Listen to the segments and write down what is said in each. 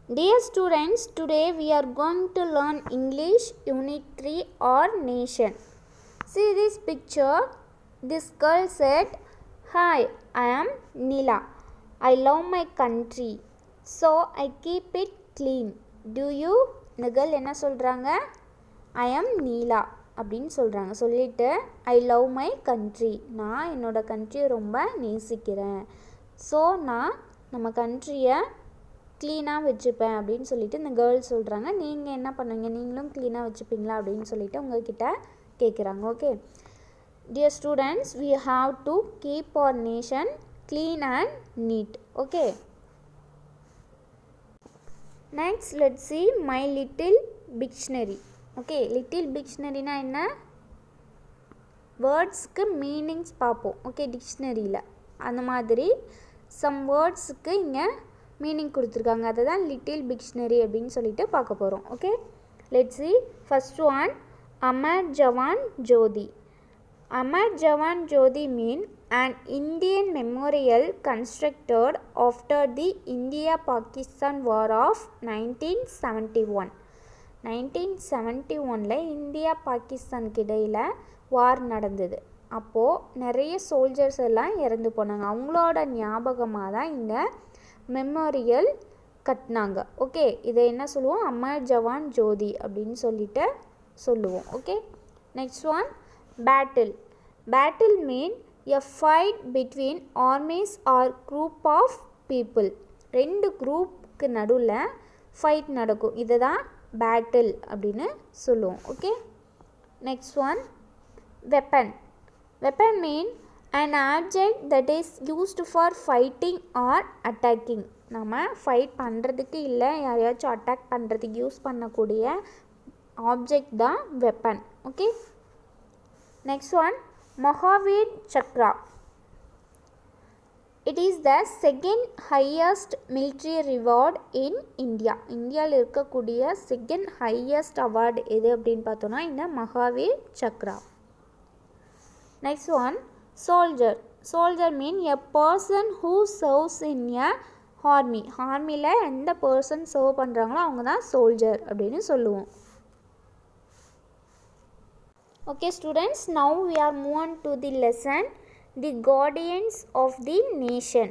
Dear students, today we are going to learn English Unit 3 or Nation. See this picture. This girl said, "Hi, I am Neela. I love my country, so I keep it clean. Do you?" இந்த girl என்ன சொல்கிறாங்க? I am Neela அப்படின்னு சொல்கிறாங்க. சொல்லிவிட்டு I love my country. நான் என்னோடய கண்ட்ரியை ரொம்ப நேசிக்கிறேன். ஸோ நான் நம்ம கண்ட்ரியை க்ளீனாக வச்சுப்பேன் அப்படின்னு சொல்லிட்டு இந்த கேர்ள்ஸ் சொல்கிறாங்க. நீங்கள் என்ன பண்ணுவீங்க? நீங்களும் க்ளீனாக வச்சுப்பீங்களா அப்படின்னு சொல்லிட்டு உங்கள்கிட்ட கேட்குறாங்க. Okay, dear students, we have to keep our nation clean and neat. Okay, next let's see my little dictionary. Okay, little டிக்ஷனரினா என்ன? வேர்ட்ஸ்க்கு மீனிங்ஸ் பார்ப்போம். ஓகே, டிக்ஷனரியில் அந்த மாதிரி சம் வேர்ட்ஸுக்கு இங்கே மீனிங் கொடுத்துருக்காங்க. அதை தான் லிட்டில் டிக்ஷனரி அப்படின்னு சொல்லிட்டு பார்க்க போகிறோம். Okay, let's see. First one, Amar Jawan Jyoti. Amar Jawan Jyoti mean an Indian memorial constructed after the India-Pakistan War of 1971. 1971 India பாகிஸ்தானுக்கு இடையில் வார் நடந்தது. அப்போது நிறைய சோல்ஜர்ஸ் எல்லாம் இறந்து போனாங்க. அவங்களோட ஞாபகமாக தான் இங்கே மெமோரியல் கட்டினாங்க. ஓகே, இதை என்ன சொல்லுவோம்? அமர் ஜவான் ஜோதி அப்படின்னு சொல்லிட்டு சொல்லுவோம். Okay, next one, battle. Battle mean a fight between armies or group of people. ரெண்டு குரூப்புக்கு நடுவில் ஃபைட் நடக்கும். இதை தான் பேட்டில் அப்படின்னு சொல்லுவோம். Okay, next one, weapon. Weapon mean an object that is used for fighting or attacking. நம்ம fight பண்ணுறதுக்கு இல்லை யாரையாச்சும் அட்டாக் பண்ணுறதுக்கு யூஸ் பண்ணக்கூடிய ஆப்ஜெக்ட் தான் weapon. Okay, next one, Mahavir Chakra. It is the second highest military reward in India. இந்தியாவில் இருக்கக்கூடிய second highest award எது அப்படின்னு பார்த்தோன்னா இந்த Mahavir Chakra. Next one, soldier. Soldier mean a person who serves in a army. ஆர்மியில் எந்த பர்சன் சர்வ் பண்ணுறாங்களோ அவங்க தான் சோல்ஜர் அப்படின்னு சொல்லுவோம். Okay students, now we are moving to the lesson, the guardians of the nation.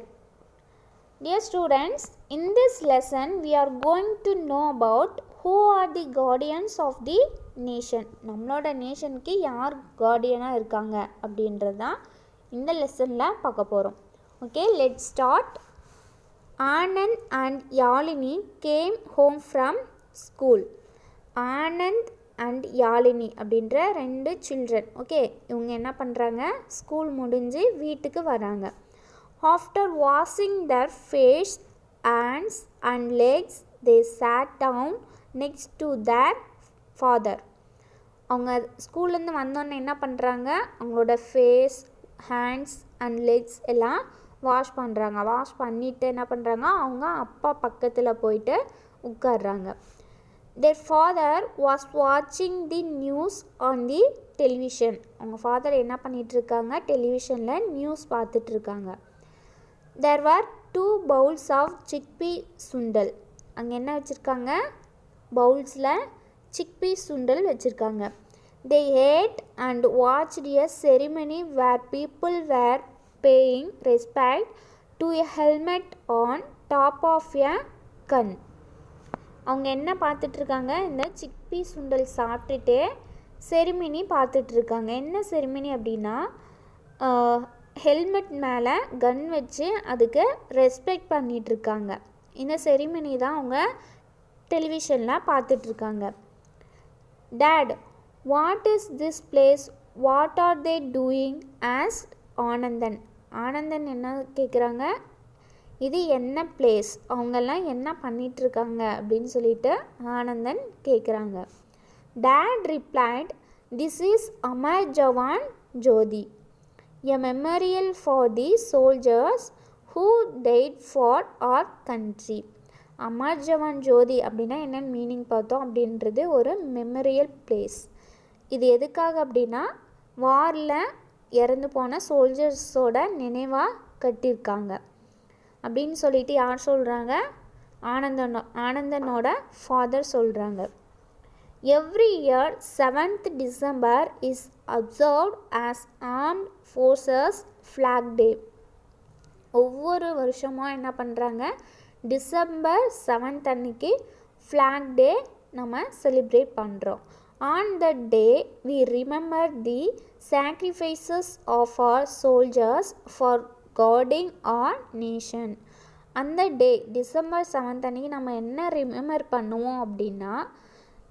Dear students, in this lesson we are going to know about who are the guardians of the nation. நம்மளோட நேஷனுக்கு யார் கார்டியனாக இருக்காங்க அப்படின்றது தான் இந்த லெசனில் பார்க்க போகிறோம். Okay, let's start. Anand and Yazhini game home from school. Anand and Yazhini அப்படின்ற ரெண்டு சில்ட்ரன். ஓகே, இவங்க என்ன பண்ணுறாங்க? ஸ்கூல் முடிஞ்சு வீட்டுக்கு வராங்க. After washing their face, hands and legs, they sat down next to their father. அவங்க ஸ்கூல்லேருந்து வந்தோடனே என்ன பண்ணுறாங்க? அவங்களோட ஃபேஸ், ஹேண்ட்ஸ் அண்ட் லெக்ஸ் எல்லாம் வாஷ் பண்ணுறாங்க. வாஷ் பண்ணிவிட்டு என்ன பண்ணுறாங்க? அவங்க அப்பா பக்கத்தில் போயிட்டு உட்கார்றாங்க. their father was watching the news on the television. அவங்க ஃபாதர் என்ன பண்ணிகிட்ருக்காங்க? டெலிவிஷனில் நியூஸ் பார்த்துட்ருக்காங்க. there were 2 bowls of chickpea சுண்டல். அங்கே என்ன வச்சுருக்காங்க? பவுல்ஸில் சிக்பீ சுண்டல் வச்சுருக்காங்க. They ate and watched a ceremony where people were paying respect to a helmet on top of a gun. அவங்க என்ன பார்த்துட்ருக்காங்க? இந்த சிக்பீ சுண்டல் சாப்பிட்டுட்டு செரிமனி பார்த்துட்ருக்காங்க. என்ன செரிமனி அப்படின்னா, ஹெல்மெட் மேலே கன் வச்சு அதுக்கு ரெஸ்பெக்ட் பண்ணிகிட்ருக்காங்க. இந்த செரிமனி தான் அவங்க டெலிவிஷனில் பார்த்துட்ருக்காங்க. Dad, what is this place? What are they doing? asked Anandan. Anandan என்ன கேட்குறாங்க? இது என்ன பிளேஸ்? அவங்கெல்லாம் என்ன பண்ணிகிட்ருக்காங்க அப்படின்னு சொல்லிட்டு ஆனந்தன் கேட்குறாங்க. Dad replied, this is Amar Jawan Jothi, a memorial for the soldiers who died for our country. Amar Jawan ஜோதி அப்படின்னா என்னென்னு மீனிங் பார்த்தோம். அப்படின்றது ஒரு மெமோரியல் பிளேஸ். இது எதுக்காக அப்படின்னா, வாரில் இறந்து போன சோல்ஜர்ஸோட நினைவாக கட்டியிருக்காங்க அப்படின்னு சொல்லிட்டு யார் சொல்கிறாங்க? ஆனந்தனோட ஃபாதர் சொல்கிறாங்க. Every year 7th December is observed as armed forces flag day. ஒவ்வொரு வருஷமும் என்ன பண்ணுறாங்க, டிசம்பர் 7th அன்னைக்கு ஃப்ளாக் டே நம்ம செலிப்ரேட் பண்ணுறோம். On the day we remember the sacrifices of our soldiers for guarding our nation. அந்த டே டிசம்பர் 7th அன்னைக்கு நம்ம என்ன ரிமெம்பர் பண்ணுவோம் அப்படின்னா,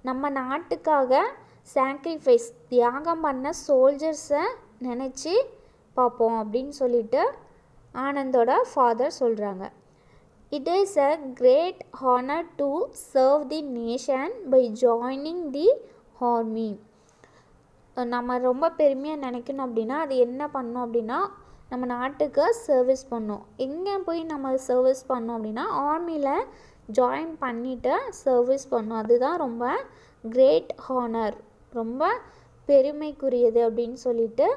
நம்ம நாட்டுக்காக சாக்ரிஃபைஸ் தியாகம் பண்ண சோல்ஜர்ஸை நினச்சி பார்ப்போம் அப்படின்னு சொல்லிட்டு ஆனந்தோட ஃபாதர் சொல்கிறாங்க. It is a great honour to serve the nation by joining the army. நம்ம ரொம்ப பெருமையாக நினைக்கணும் அப்படின்னா அது என்ன பண்ணோம் அப்படின்னா, நம்ம நாட்டுக்கு சர்வீஸ் பண்ணோம். எங்கே போய் நம்ம சர்வீஸ் பண்ணோம் அப்படின்னா ஆர்மியில் ஜாயின் பண்ணிவிட்டு சர்வீஸ் பண்ணோம். அதுதான் ரொம்ப கிரேட் ஹானர், ரொம்ப பெருமைக்குரியது அப்படின்னு சொல்லிட்டு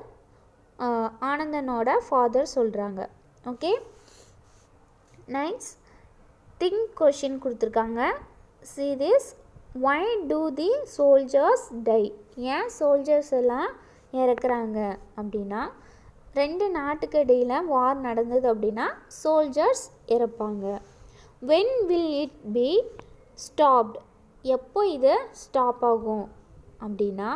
ஆனந்தனோட ஃபாதர் சொல்கிறாங்க. ஓகே, நெக்ஸ்ட் திங்க் கொஷின் கொடுத்துருக்காங்க. see this, why do the soldiers die? ஏன் சோல்ஜர்ஸ் எல்லாம் இறக்குறாங்க அப்படின்னா, 2 நாட்டுக்கு இடையில் வார் நடந்தது அப்படின்னா soldiers இறப்பாங்க. when will it be stopped? எப்போ இது ஸ்டாப் ஆகும் அப்படின்னா,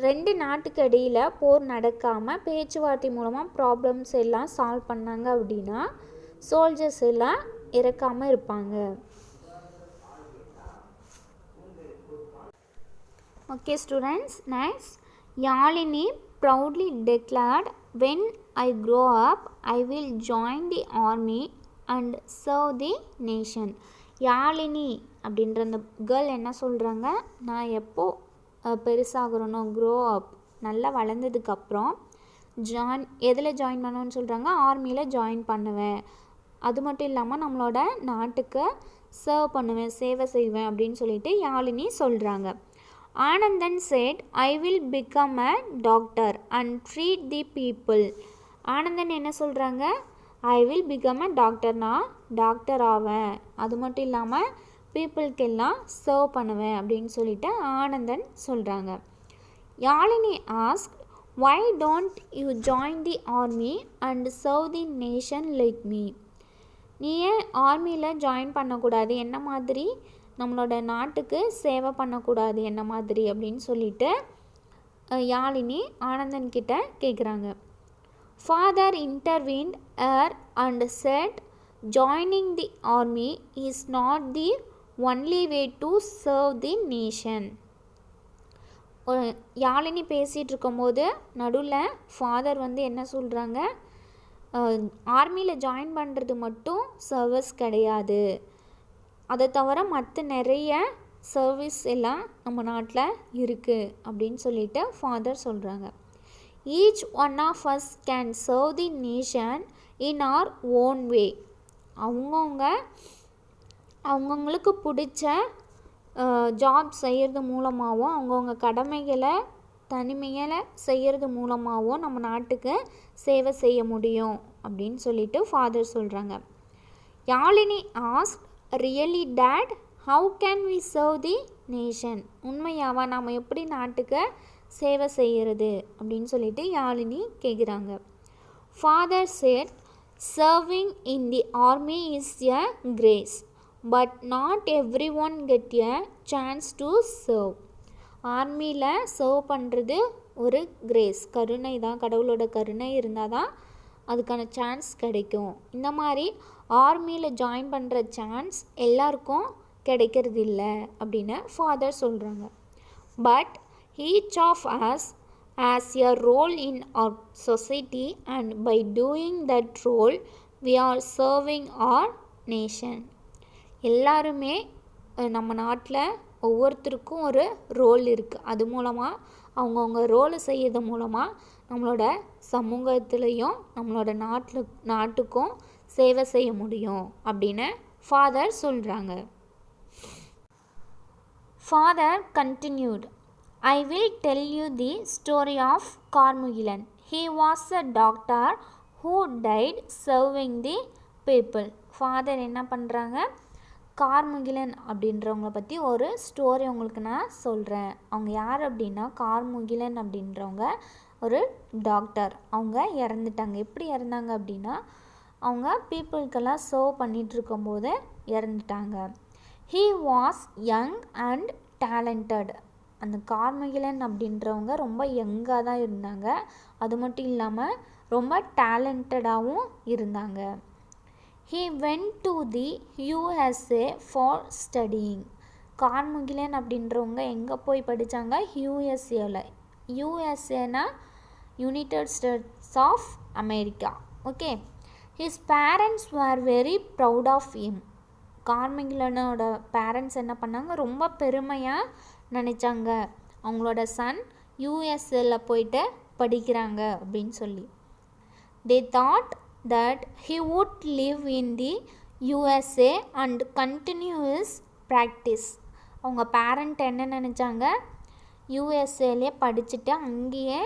2 நாட்டுக்கு இடையில் போர் நடக்காமல் பேச்சுவார்த்தை மூலமாக ப்ராப்ளம்ஸ் எல்லாம் சால்வ் பண்ணாங்க அப்படின்னா சோல்ஜர்ஸ் எல்லாம் இறக்காமல் இருப்பாங்க. Okay students, next Yazhini proudly declared, when I grow up I will join the army and serve the nation. Yazhini அப்படின்ற அந்த கேர்ள் என்ன சொல்கிறாங்க, நான் எப்போ பெருசாகிறனோ, க்ரோ அப் நல்லா வளர்ந்ததுக்கப்புறம் எதில் ஜாயின் பண்ணுவேன்னு சொல்கிறாங்க, ஆர்மியில் ஜாயின் பண்ணுவேன். அது மட்டும் இல்லாமல் நம்மளோட நாட்டுக்கு சர்வ் பண்ணுவேன், சேவை செய்வேன் அப்படின்னு சொல்லிட்டு யாழினி சொல்கிறாங்க. Anandan said, I will become a doctor and treat the people. Anandan என்ன சொல்கிறாங்க, I will become a doctor, நான் டாக்டர் ஆவேன், அது மட்டும் இல்லாமல் பீப்புளுக்கெல்லாம் சர்வ் பண்ணுவேன் அப்படின்னு சொல்லிட்டு ஆனந்தன் சொல்கிறாங்க. Yazhini ask, why don't you join the army and serve the nation like me? நீ ஏன் ஆர்மியில் ஜாயின் பண்ணக்கூடாது, என்ன மாதிரி நம்மளோட நாட்டுக்கு சேவை பண்ணக்கூடாது என்ன மாதிரி அப்படின்னு சொல்லிட்டு யாழினி ஆனந்தன் கிட்ட கேட்குறாங்க. Father இன்டர்வீன்ட் and said, joining the army is not the only way to serve the nation. Yazhini பேசிகிட்டு இருக்கும்போது நடுவில் ஃபாதர் என்ன சொல்கிறாங்க, ஆர்மியில் ஜாயின் பண்ணுறது மட்டும் சர்வீஸ் கிடையாது, அதை தவிர மற்ற நிறைய சர்வீஸ் எல்லாம் நம்ம நாட்டில் இருக்குது அப்படின்னு சொல்லிட்டு ஃபாதர் சொல்கிறாங்க. Each one of us can serve the nation in our own way. அவங்கவுங்களுக்கு பிடிச்ச ஜாப் செய்கிறது மூலமாகவும் அவங்கவுங்க கடமைகளை தனிமையில் செய்கிறது மூலமாகவும் நம்ம நாட்டுக்கு சேவை செய்ய முடியும் அப்படின்னு சொல்லிட்டு ஃபாதர் சொல்கிறாங்க. Yazhini ask, really dad, how can we serve the nation? உண்மையாவா நாம் எப்படி நாட்டுக்கு சேவை செய்கிறது அப்படின்னு சொல்லிட்டு யாழினி கேட்குறாங்க. Father said, serving in the army is a grace, but not everyone get a chance to serve. ஆர்மியில் சர்வ் பண்ணுறது ஒரு கிரேஸ், கருணை தான், கடவுளோட கருணை இருந்தால் தான் அதுக்கான சான்ஸ் கிடைக்கும். இந்த மாதிரி ஆர்மியில் ஜாயின் பண்ணுற சான்ஸ் எல்லாருக்கும் கிடைக்கிறது இல்லை அப்படின்னு ஃபாதர் சொல்கிறாங்க. But each of us has a role in our society and by doing that role we are serving our nation. எல்லாருமே நம்ம நாட்டில் ஒவ்வொருத்தருக்கும் ஒரு ரோல் இருக்குது. அது மூலமாக அவங்கவுங்க ரோலை செய்யறது மூலமாக நம்மளோட சமூகத்துலேயும் நம்மளோட நாட்டுக்கும் சேவை செய்ய முடியும் அப்படின்னு ஃபாதர் சொல்கிறாங்க. Father continued, I will tell you the story of Carmugilan. He was a doctor who died serving the people. Father என்ன பண்ணுறாங்க, கார்முகிலன் அப்படின்றவங்கள பற்றி ஒரு ஸ்டோரி உங்களுக்கு நான் சொல்கிறேன். அவங்க யார் அப்படின்னா, கார்முகிலன் அப்படின்றவங்க ஒரு டாக்டர். அவங்க இறந்துட்டாங்க. எப்படி இறந்தாங்க அப்படின்னா, அவங்க பீப்புளுக்கெல்லாம் சர்வ் பண்ணிகிட்ருக்கும்போது இறந்துட்டாங்க. He was young and talented. அந்த கார்முகிலன் அப்படின்றவங்க ரொம்ப யங்காக தான் இருந்தாங்க. அது மட்டும் இல்லாமல் ரொம்ப டேலண்டடாகவும் இருந்தாங்க. He went to the USA for studying. Karmugilan அப்படின்றவங்க எங்கே போய் படித்தாங்க, யூஎஸ்ஏவில். யூஎஸ்ஏனா United States of America. Okay. His parents were very proud of him. கார்முகிலனோட பேரண்ட்ஸ் என்ன பண்ணாங்க, ரொம்ப பெருமையாக நினச்சாங்க அவங்களோட சன் யூஎஸ்ஏல போயிட்டு படிக்கிறாங்க அப்படின்னு சொல்லி. They thought that he would live in the USA and continue his practice. அவங்க பேரண்ட் என்ன நினச்சாங்க, யூஎஸ்ஏலே படிச்சுட்டு அங்கேயே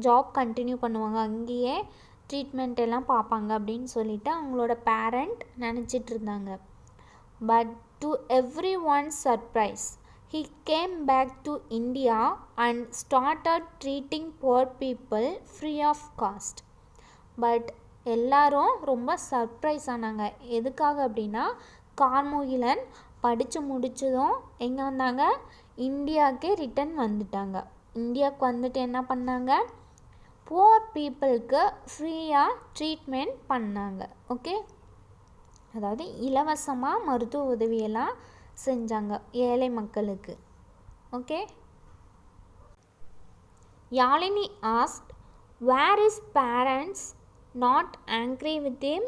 ஜாப் கண்டினியூ பண்ணுவாங்க, அங்கேயே ட்ரீட்மெண்ட் எல்லாம் பார்ப்பாங்க அப்படின்னு சொல்லிட்டு அவங்களோட பேரண்ட் நினச்சிட்டு இருந்தாங்க. But to every once surprise he came back to India and started treating poor people free of cost. But எல்லாரும் ரொம்ப சர்ப்ரைஸ் ஆனாங்க. எதுக்காக அப்படின்னா, கார்முகிலன் படித்து முடித்ததும் எங்கே வந்தாங்க, இந்தியாவுக்கே ரிட்டன் வந்துட்டாங்க. இந்தியாவுக்கு வந்துட்டு என்ன பண்ணாங்க, புவர் பீப்புளுக்கு ஃப்ரீயாக ட்ரீட்மெண்ட் பண்ணாங்க. ஓகே, அதாவது இலவசமாக மருத்துவ உதவியெல்லாம் செஞ்சாங்க ஏழை மக்களுக்கு. Okay. Yazhini asked, where his parents not angry with him?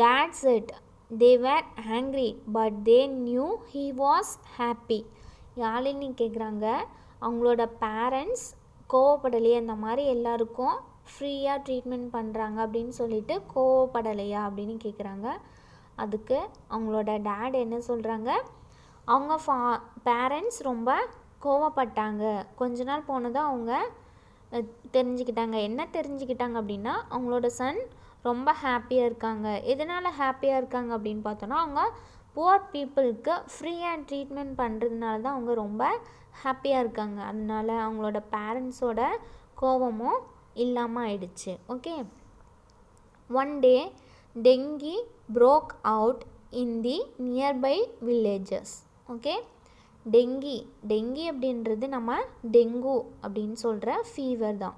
Dad said they were angry but they knew he was happy. Yazhini கேட்குறாங்க, அவங்களோட பேரண்ட்ஸ் கோவப்படலையே, இந்த மாதிரி எல்லாருக்கும் ஃப்ரீயாக ட்ரீட்மெண்ட் பண்ணுறாங்க அப்படின்னு சொல்லிட்டு கோவப்படலையா அப்படின்னு கேட்குறாங்க. அதுக்கு அவங்களோட டேட் என்ன சொல்கிறாங்க, அவங்க பேரண்ட்ஸ் ரொம்ப கோவப்பட்டாங்க. கொஞ்ச நாள் போனதும் அவங்க தெரிஞ்சுக்கிட்டாங்க. என்ன தெரிஞ்சுக்கிட்டாங்க அப்படின்னா, அவங்களோட சன் ரொம்ப ஹாப்பியாக இருக்காங்க. எதனால் ஹாப்பியாக இருக்காங்க அப்படின்னு பார்த்தோன்னா, அவங்க புவர் பீப்புளுக்கு ஃப்ரீயாக ட்ரீட்மெண்ட் பண்ணுறதுனால தான் அவங்க ரொம்ப ஹாப்பியாக இருக்காங்க. அதனால அவங்களோட பேரண்ட்ஸோட கோபமும் இல்லாமல் ஆயிடுச்சு. Okay. One day dengue broke out in the nearby villages. Okay. Dengue அப்படின்றது நம்ம டெங்கு அப்படின்னு சொல்கிற ஃபீவர் தான்.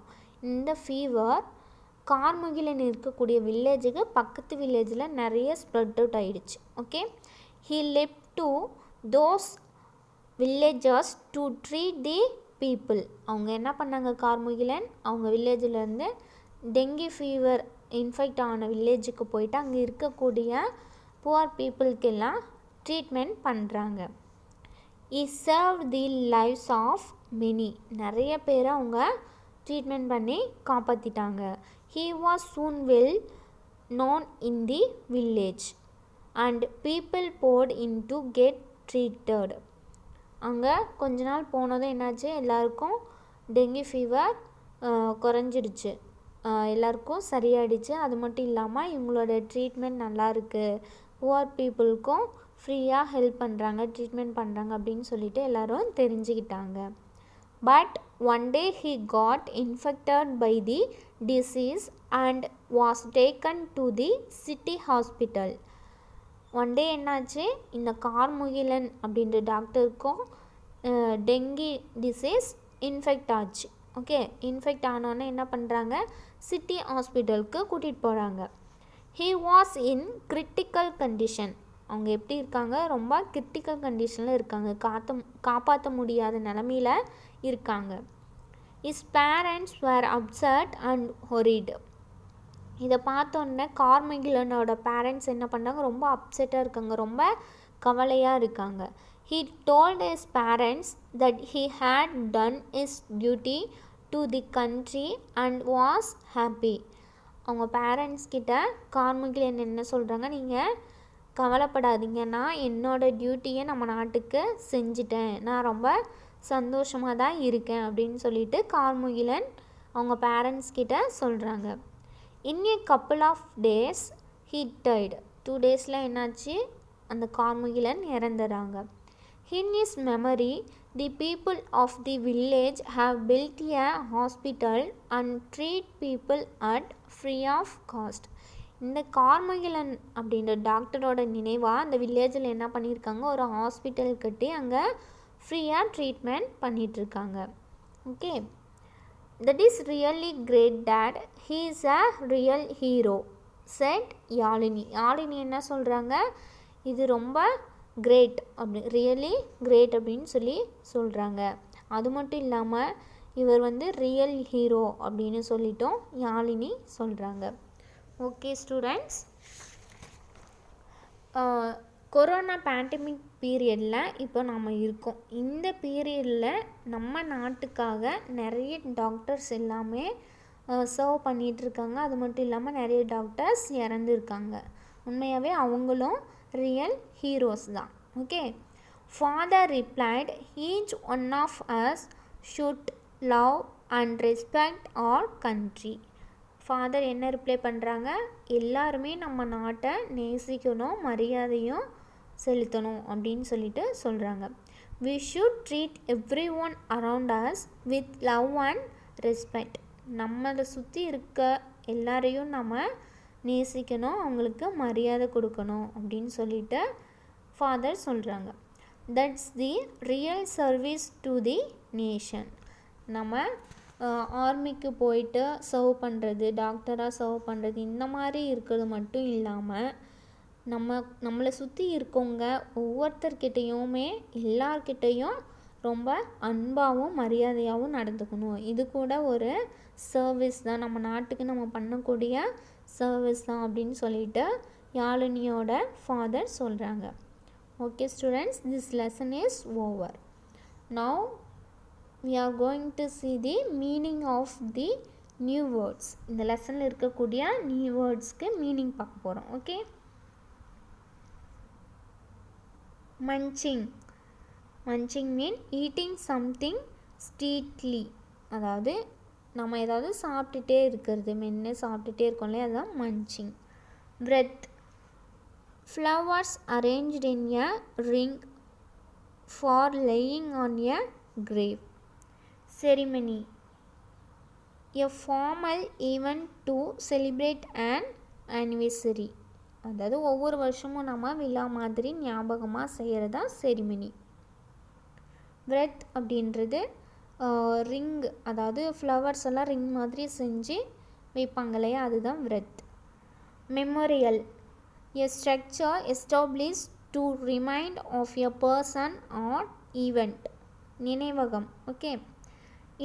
இந்த ஃபீவர் கார்முகிலன் இருக்கக்கூடிய வில்லேஜுக்கு பக்கத்து வில்லேஜில் நிறைய ஸ்ப்ரெட் அவுட் ஆகிடுச்சு. Okay. he left to those villages to treat the people. அவங்க என்ன பண்ணாங்க, கார்முகிலன் அவங்க வில்லேஜிலேருந்து டெங்கி ஃபீவர் இன்ஃபெக்ட் ஆன வில்லேஜுக்கு போயிட்டு அங்கே இருக்கக்கூடிய புவர் பீப்புளுக்கெல்லாம் ட்ரீட்மெண்ட் பண்ணுறாங்க. he served the lives of many. நிறைய பேரை அவங்க ட்ரீட்மெண்ட் பண்ணி காப்பாற்றிட்டாங்க. he was soon well known in the village and people poured in to get treated. அங்கே கொஞ்ச நாள் போனதும் என்னாச்சு, எல்லாருக்கும் டெங்கி ஃபீவர் குறைஞ்சிடுச்சு, எல்லாருக்கும் சரியாயிடுச்சு. அது மட்டும் இல்லாமல் இவங்களோட ட்ரீட்மெண்ட் நல்லா இருக்குது, புவர் பீப்புளுக்கும் ஃப்ரீயாக ஹெல்ப் பண்ணுறாங்க, ட்ரீட்மெண்ட் பண்ணுறாங்க அப்படின்னு சொல்லிட்டு எல்லோரும் தெரிஞ்சுக்கிட்டாங்க. But one day he got infected by the disease and was taken to the city hospital. One day என்னாச்சு, இந்த கார்முகிலன் அப்படின்ற டாக்டருக்கும் டெங்கி டிசீஸ் இன்ஃபெக்ட் ஆச்சு. ஓகே. இன்ஃபெக்ட் ஆனோன்னே என்ன பண்ணுறாங்க, சிட்டி ஹாஸ்பிட்டலுக்கு கூட்டிகிட்டு போகிறாங்க. he was in critical condition. அவங்க எப்படி இருக்காங்க, ரொம்ப கிரிட்டிக்கல் கண்டிஷனில் இருக்காங்க, காப்பாற்ற முடியாத நிலமையில் இருக்காங்க. his parents were upset and worried. இதை பார்த்தோன்னே கார்முகிலனோட பேரண்ட்ஸ் என்ன பண்ணுறாங்க, ரொம்ப அப்செட்டாக இருக்காங்க, ரொம்ப கவலையாக இருக்காங்க. he told his parents that he had done his duty to the country and was happy. அவங்க பேரண்ட்ஸ் கிட்ட கார்முகிலன் என்ன சொல்கிறாங்க, நீங்கள் கவலைப்படாதீங்க, நான் என்னோடய டியூட்டியை நம்ம நாட்டுக்கு செஞ்சிட்டேன், நான் ரொம்ப சந்தோஷமாக தான் இருக்கேன் அப்படின்னு சொல்லிட்டு கார்முகிலன் அவங்க பேரண்ட்ஸ் கிட்ட சொல்கிறாங்க. In a couple of days he died. 2 days என்னாச்சு, அந்த Karmugilan இறந்துறாங்க. In his memory, the people of the village have built a hospital and treat people at free of cost. இந்த கார்முகிலன் அப்படின்ற டாக்டரோட நினைவாக அந்த வில்லேஜில் என்ன பண்ணியிருக்காங்க, ஒரு ஹாஸ்பிட்டல் கட்டி அங்கே ஃப்ரீயாக ட்ரீட்மெண்ட் பண்ணிகிட்ருக்காங்க. Okay, that is really great dad, he is a real hero said Yazhini. Yazhini என்ன சொல்கிறாங்க, இது ரொம்ப கிரேட் அப்படி, ரியலி கிரேட் அப்படின்னு சொல்லி சொல்கிறாங்க. அது மட்டும் இல்லாமல் இவர் வந்து ரியல் ஹீரோ அப்படின்னு சொல்லிட்டோம் யாழினி சொல்கிறாங்க. ஓகே ஸ்டூடெண்ட்ஸ், கொரோனா பேண்டமிக் பீரியடில் இப்போ நம்ம இருக்கோம். இந்த பீரியடில் நம்ம நாட்டுக்காக நிறைய டாக்டர்ஸ் எல்லாமே சர்வ் பண்ணிகிட்ருக்காங்க. அது மட்டும் இல்லாமல் நிறைய டாக்டர்ஸ் இறந்துருக்காங்க. உண்மையாகவே அவங்களும் ரியல் ஹீரோஸ் தான். Okay, father replied, each one of us should love and respect our country. Father என்ன ரிப்ளை பண்ணுறாங்க, எல்லாருமே நம்ம நாட்டை நேசிக்கணும், மரியாதையும் செலுத்தணும் அப்படின்னு சொல்லிட்டு சொல்கிறாங்க. We should treat everyone around us with love and respect. நம்மளை சுற்றி இருக்க எல்லாரையும் நம்ம நேசிக்கணும், அவங்களுக்கு மரியாதை கொடுக்கணும் அப்படின்னு சொல்லிட்டு ஃபாதர் சொல்கிறாங்க. That's the real service to the nation. நம்ம ஆர்மிக்கு போயிட்டு சர்வ் பண்ணுறது, டாக்டராக சர்வ் பண்ணுறது, இந்த மாதிரி இருக்கிறது மட்டும் இல்லாமல் நம்மளை சுற்றி இருக்கவங்க ஒவ்வொருத்தர்கிட்டையுமே எல்லார்கிட்டையும் ரொம்ப அன்பாகவும் மரியாதையாகவும் நடந்துக்கணும். இது கூட ஒரு சர்வீஸ் தான், நம்ம நாட்டுக்கு நம்ம பண்ணக்கூடிய சர்வீஸ் தான் அப்படின்னு சொல்லிட்டு யாழினியோட ஃபாதர் சொல்கிறாங்க. Okay students, this lesson is over. Now we are going to see the meaning of the new words. இந்த லெசனில் இருக்கக்கூடிய நியூ வேர்ட்ஸ்க்கு மீனிங் பார்க்க போகிறோம். ஓகே, மஞ்சிங். மஞ்சிங் மீன் ஈட்டிங் சம்திங் ஸ்ட்ரீட்லி, அதாவது நம்ம ஏதாவது சாப்பிட்டுட்டே இருக்கிறது, மென்று சாப்பிட்டுட்டே இருக்கோம் இல்லையா, அதுதான் மஞ்சிங். wreath, flowers arranged in a ring for laying on a grave. ceremony, a formal event to celebrate an anniversary, அதாவது ஒவ்வொரு வருஷமும் நம்ம விழா மாதிரி ஞாபகமாக செய்கிறதா செரிமனி. wreath அப்படின்றது ரிங், அதாவது ஃப்ளவர்ஸ் எல்லாம் ரிங் மாதிரி செஞ்சு வைப்பாங்க இல்லையா, அதுதான் wreath. Memorial, a structure established to remind of a person or event. நினைவகம். Okay,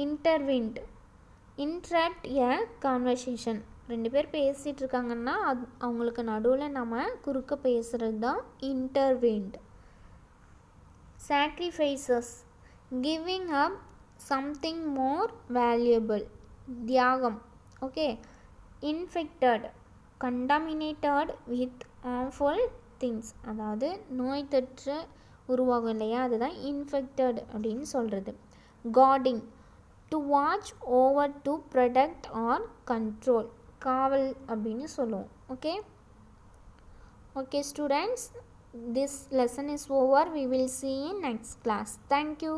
intervened, interrupt a conversation. ரெண்டு பேர் பேசிகிட்டு இருக்காங்கன்னா அவங்களுக்கு நடுவில் நம்ம குறுக்க பேசுகிறது தான் intervened. sacrifices, giving up something more valuable. தியாகம். Okay, infected, contaminated with harmful things, அதாவது நோய் தொற்று உருவாகும் இல்லையா, அதுதான் infected அப்படின்னு சொல்கிறது. guarding, to watch over, to protect or control, காவல் அப்படின்னு சொல்லுவோம். Okay, okay students, this lesson is over. We will see in next class. Thank you.